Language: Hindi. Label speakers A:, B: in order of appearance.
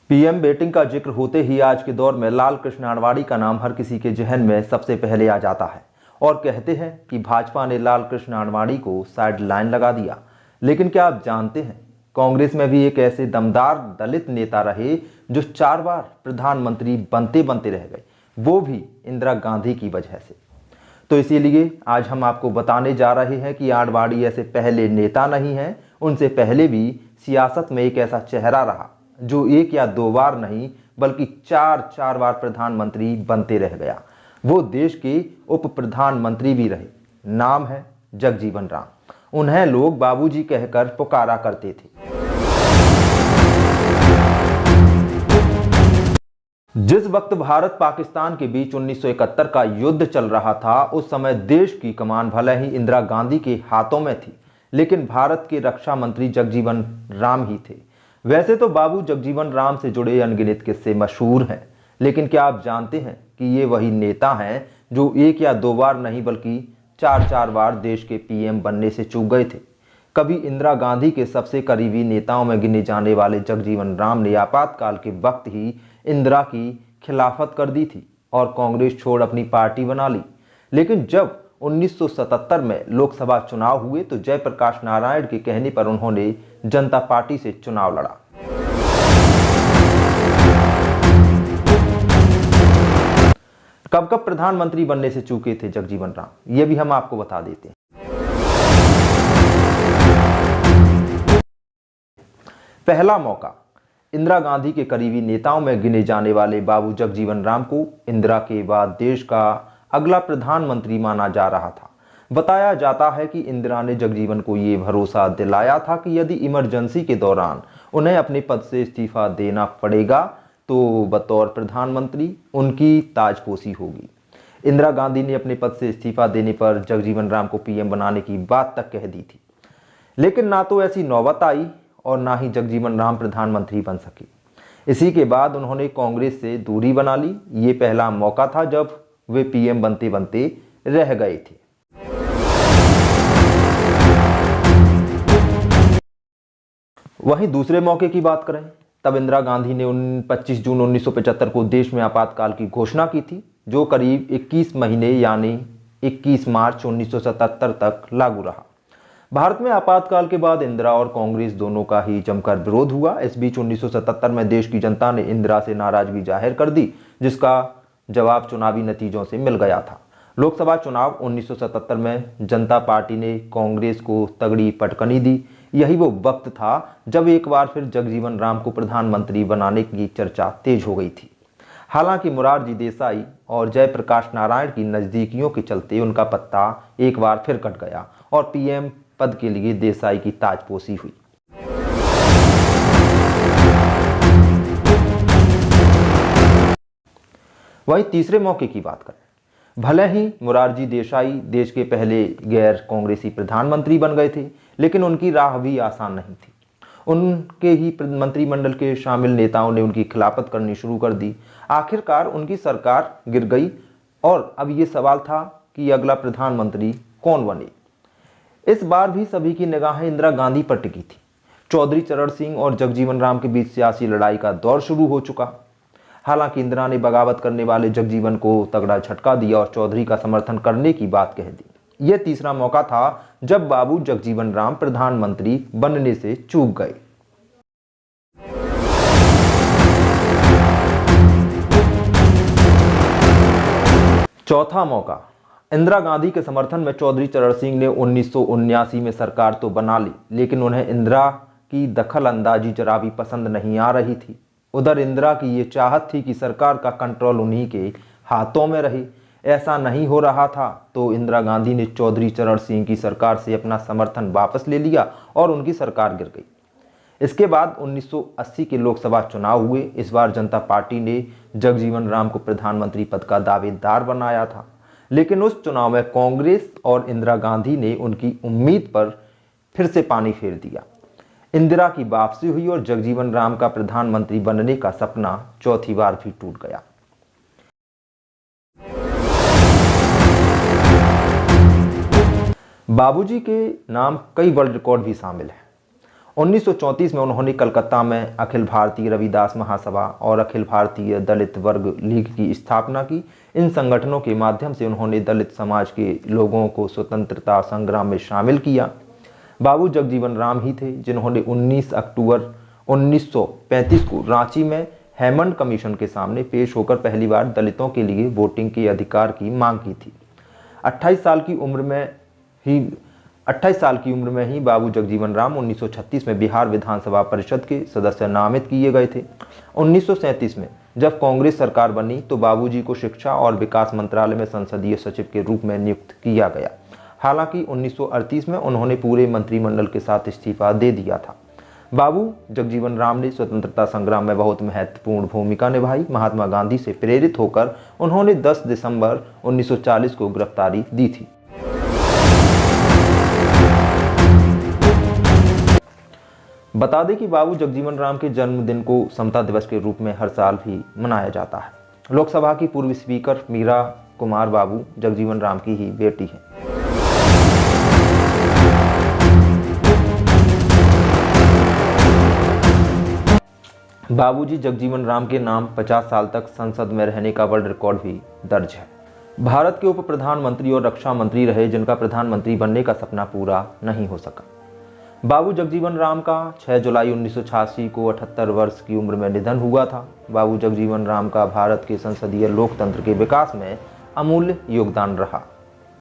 A: पीएम बेटिंग का जिक्र होते ही आज के दौर में लाल कृष्ण आडवाणी का नाम हर किसी के जहन में सबसे पहले आ जाता है और कहते हैं कि भाजपा ने लाल कृष्ण आडवाणी को साइड लाइन लगा दिया। लेकिन क्या आप जानते हैं, कांग्रेस में भी एक ऐसे दमदार दलित नेता रहे जो 4 बार प्रधानमंत्री बनते बनते रह गए, वो भी इंदिरा गांधी की वजह से। तो इसीलिए आज हम आपको बताने जा रहे हैं कि आडवाणी ऐसे पहले नेता नहीं है, उनसे पहले भी सियासत में एक ऐसा चेहरा रहा जो 1 या 2 बार नहीं बल्कि 4 बार प्रधानमंत्री बनते रह गया। वो देश के उप प्रधानमंत्री भी रहे। नाम है जगजीवन राम। उन्हें लोग बाबूजी कहकर पुकारा करते थे। जिस वक्त भारत पाकिस्तान के बीच 1971 का युद्ध चल रहा था, उस समय देश की कमान भले ही इंदिरा गांधी के हाथों में थी, लेकिन भारत के रक्षा मंत्री जगजीवन राम ही थे। वैसे तो बाबू जगजीवन राम से जुड़े अनगिनत किस्से मशहूर हैं, लेकिन क्या आप जानते हैं कि ये वही नेता हैं जो 1 या 2 बार नहीं बल्कि 4 बार देश के पीएम बनने से चूक गए थे। कभी इंदिरा गांधी के सबसे करीबी नेताओं में गिने जाने वाले जगजीवन राम ने आपातकाल के वक्त ही इंदिरा की खिलाफत कर दी थी और कांग्रेस छोड़ अपनी पार्टी बना ली। लेकिन जब 1977 में लोकसभा चुनाव हुए तो जयप्रकाश नारायण के कहने पर उन्होंने जनता पार्टी से चुनाव लड़ा। कब कब प्रधानमंत्री बनने से चूके थे जगजीवन राम, ये भी हम आपको बता देते हैं। पहला मौका, इंदिरा गांधी के करीबी नेताओं में गिने जाने वाले बाबू जगजीवन राम को इंदिरा के बाद देश का अगला प्रधानमंत्री माना जा रहा था। बताया जाता है कि इंदिरा ने जगजीवन को ये भरोसा दिलाया था कि यदि इमरजेंसी के दौरान उन्हें अपने पद से इस्तीफा देना पड़ेगा तो बतौर प्रधानमंत्री उनकी ताजपोशी होगी। इंदिरा गांधी ने अपने पद से इस्तीफा देने पर जगजीवन राम को पीएम बनाने की बात तक कह दी थी, लेकिन ना तो ऐसी नौबत आई और ना ही जगजीवन राम प्रधानमंत्री बन सके। इसी के बाद उन्होंने कांग्रेस से दूरी बना ली। ये पहला मौका था जब वे पीएम बनते बनते रह गए थे। वहीं दूसरे मौके की बात करें, तब इंदिरा गांधी ने 25 जून 1975 को देश में आपातकाल की घोषणा की थी, जो करीब 21 महीने यानी 21 मार्च 1977 तक लागू रहा। भारत में आपातकाल के बाद इंदिरा और कांग्रेस दोनों का ही जमकर विरोध हुआ। इस बीच 1977 में देश की जनता ने इंदिरा से नाराजगी जाहिर कर दी, जिसका जवाब चुनावी नतीजों से मिल गया था। लोकसभा चुनाव 1977 में जनता पार्टी ने कांग्रेस को तगड़ी पटकनी दी। यही वो वक्त था जब एक बार फिर जगजीवन राम को प्रधानमंत्री बनाने की चर्चा तेज हो गई थी। हालांकि मोरारजी देसाई और जयप्रकाश नारायण की नजदीकियों के चलते उनका पत्ता एक बार फिर कट गया और पीएम पद के लिए देसाई की ताजपोशी हुई। वहीं तीसरे मौके की बात करें, भले ही मोरारजी देसाई देश के पहले गैर कांग्रेसी प्रधानमंत्री बन गए थे, लेकिन उनकी राह भी आसान नहीं थी। उनके ही मंत्रिमंडल के शामिल नेताओं ने उनकी खिलाफत करनी शुरू कर दी। आखिरकार उनकी सरकार गिर गई और अब ये सवाल था कि अगला प्रधानमंत्री कौन बने। इस बार भी सभी की निगाहें इंदिरा गांधी पर टिकी थी। चौधरी चरण सिंह और जगजीवन राम के बीच सियासी लड़ाई का दौर शुरू हो चुका। हालांकि इंदिरा ने बगावत करने वाले जगजीवन को तगड़ा झटका दिया और चौधरी का समर्थन करने की बात कह दी। यह तीसरा मौका था जब बाबू जगजीवन राम प्रधानमंत्री बनने से चूक गए। चौथा मौका, इंदिरा गांधी के समर्थन में चौधरी चरण सिंह ने 1979 में सरकार तो बना ली, लेकिन उन्हें इंदिरा की दखल अंदाजी जरा भी पसंद नहीं आ रही थी। उधर इंदिरा की ये चाहत थी कि सरकार का कंट्रोल उन्हीं के हाथों में रहे। ऐसा नहीं हो रहा था तो इंदिरा गांधी ने चौधरी चरण सिंह की सरकार से अपना समर्थन वापस ले लिया और उनकी सरकार गिर गई। इसके बाद 1980 के लोकसभा चुनाव हुए। इस बार जनता पार्टी ने जगजीवन राम को प्रधानमंत्री पद का दावेदार बनाया था, लेकिन उस चुनाव में कांग्रेस और इंदिरा गांधी ने उनकी उम्मीद पर फिर से पानी फेर दिया। इंदिरा की वापसी हुई और जगजीवन राम का प्रधानमंत्री बनने का सपना चौथी बार भी टूट गया। बाबूजी के नाम कई वर्ल्ड रिकॉर्ड भी शामिल हैं। 1934 में उन्होंने कलकत्ता में अखिल भारतीय रविदास महासभा और अखिल भारतीय दलित वर्ग लीग की स्थापना की। इन संगठनों के माध्यम से उन्होंने दलित समाज के लोगों को स्वतंत्रता संग्राम में शामिल किया। बाबू जगजीवन राम ही थे जिन्होंने 19 अक्टूबर 1935 को रांची में हेमंड कमीशन के सामने पेश होकर पहली बार दलितों के लिए वोटिंग के अधिकार की मांग की थी। 28 साल की उम्र में ही बाबू जगजीवन राम 1936 में बिहार विधानसभा परिषद के सदस्य नामित किए गए थे। 1937 में जब कांग्रेस सरकार बनी तो बाबूजी को शिक्षा और विकास मंत्रालय में संसदीय सचिव के रूप में नियुक्त किया गया। हालांकि 1938 में उन्होंने पूरे मंत्रिमंडल के साथ इस्तीफा दे दिया था। बाबू जगजीवन राम ने स्वतंत्रता संग्राम में बहुत महत्वपूर्ण भूमिका निभाई। महात्मा गांधी से प्रेरित होकर उन्होंने 10 दिसंबर 1940 को गिरफ्तारी दी थी। बता दें कि बाबू जगजीवन राम के जन्मदिन को समता दिवस के रूप में हर साल भी मनाया जाता है। लोकसभा की पूर्व स्पीकर मीरा कुमार बाबू जगजीवन राम की ही बेटी हैं। बाबूजी जगजीवन राम के नाम 50 साल तक संसद में रहने का वर्ल्ड रिकॉर्ड भी दर्ज है। भारत के उप प्रधानमंत्री और रक्षा मंत्री रहे जिनका प्रधानमंत्री बनने का सपना पूरा नहीं हो सका। बाबू जगजीवन राम का 6 जुलाई 1986 को 78 वर्ष की उम्र में निधन हुआ था। बाबू जगजीवन राम का भारत के संसदीय लोकतंत्र के विकास में अमूल्य योगदान रहा।